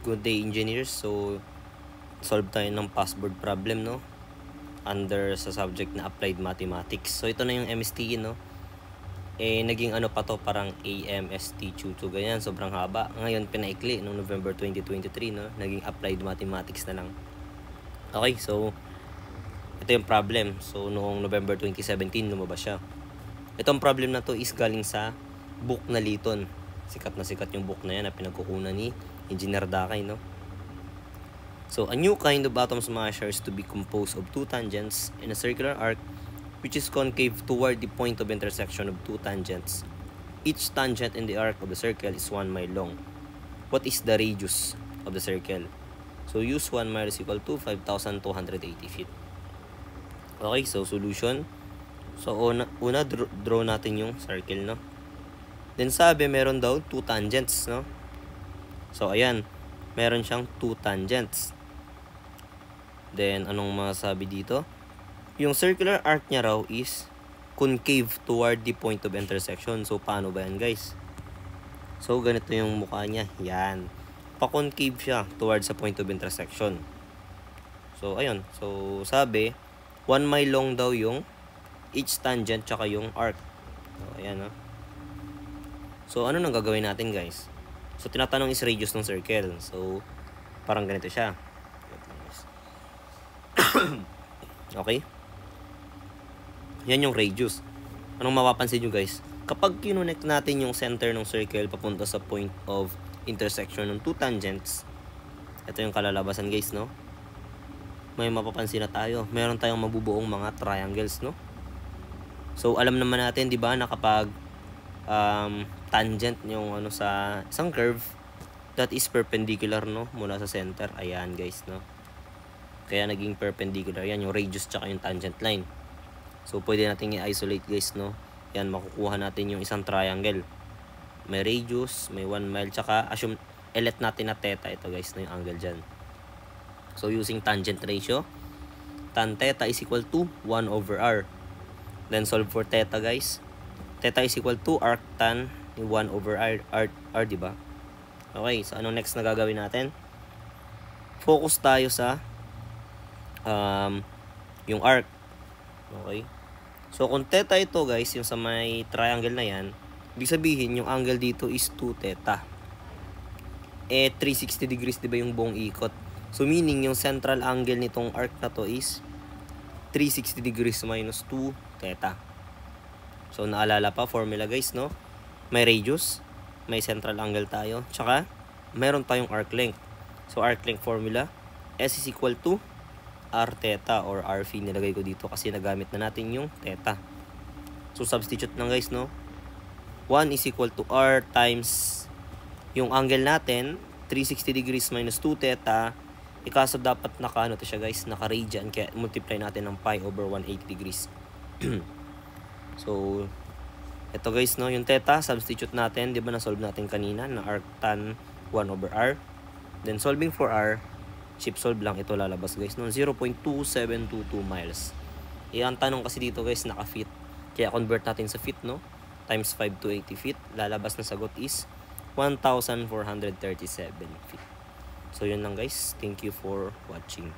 Good day, engineers. So, solve tayo ng password problem, no? Under sa subject na Applied Mathematics. So, ito na yung MSTE, no? Naging ano pa to, parang AMST2 ganyan. Sobrang haba. Ngayon, pinaikli noong November 2023, no? Naging Applied Mathematics na lang. Okay, so, ito yung problem. So, noong November 2017, lumabas siya. Itong problem na to is galing sa book na Liton. Sikat na sikat yung book na yan na pinagkukunan ni Engineer Dakay, no? So, a new kind of atom smasher is to be composed of two tangents in a circular arc which is concave toward the point of intersection of two tangents. Each tangent in the arc of the circle is 1 mile long. What is the radius of the circle? So, use 1 mile is equal to 5,280 feet. Okay, so solution. So, una draw natin yung circle, no? Then, sabi, meron daw two tangents, no? So, ayan. Meron siyang two tangents. Then, anong masasabi dito? Yung circular arc niya raw is concave toward the point of intersection. So, paano ba yan, guys? So, ganito yung mukha niya. Yan. Pa-concave siya towards sa point of intersection. So, ayun. So, sabi, 1 mile long daw yung each tangent tsaka yung arc. So, ayan, no? So, ano nang gagawin natin, guys? So, tinatanong is radius ng circle. So, parang ganito siya. Okay? Yan yung radius. Anong mapapansin nyo, guys? Kapag kinonect natin yung center ng circle papunta sa point of intersection ng two tangents, ito yung kalalabasan, guys, no? May mapapansin na tayo. Meron tayong mabubuong mga triangles, no? So, alam naman natin, di ba, na kapag tangent yung ano sa isang curve that is perpendicular, no, mula sa center. Ayan, guys, no, kaya naging perpendicular yan yung radius tsaka yung tangent line. So pwede natin i-isolate, guys, no. Yan, makukuha natin yung isang triangle, may radius, may 1 mile, tsaka assume elet natin na theta. Ito, guys, na yung angle dyan. So using tangent ratio, tan theta is equal to 1 over r. Then solve for theta, guys. Theta is equal to arc tan 1 over r, diba? Okay, so anong next na gagawin natin? Focus tayo sa yung arc. Okay? So, kung theta ito, guys, yung sa may triangle na yan, ibig sabihin, yung angle dito is 2 theta. 360 degrees, diba, yung buong ikot? So, meaning, yung central angle nitong arc na to is 360 degrees minus 2 theta. So, naalala pa, formula, guys, no? May radius, may central angle tayo, tsaka meron tayong arc length. So, arc length formula, S is equal to R theta or R phi. Nilagay ko dito kasi nagamit na natin yung theta. So, substitute lang, guys, no? 1 is equal to R times yung angle natin, 360 degrees minus 2 theta. Ikaso dapat naka, ano to siya, guys, naka-radian. Kaya multiply natin ng pi over 180 degrees. So, ito, guys, no, yung theta, substitute natin, di ba, na-solve natin kanina, na arc tan 1 over r. Then, solving for r, chip solve lang, ito lalabas, guys, no, 0.2722 miles. Ang tanong kasi dito, guys, naka-feet. Kaya convert natin sa feet, no, times 5 to 80 feet. Lalabas na sagot is 1,437 feet. So, yun lang, guys. Thank you for watching.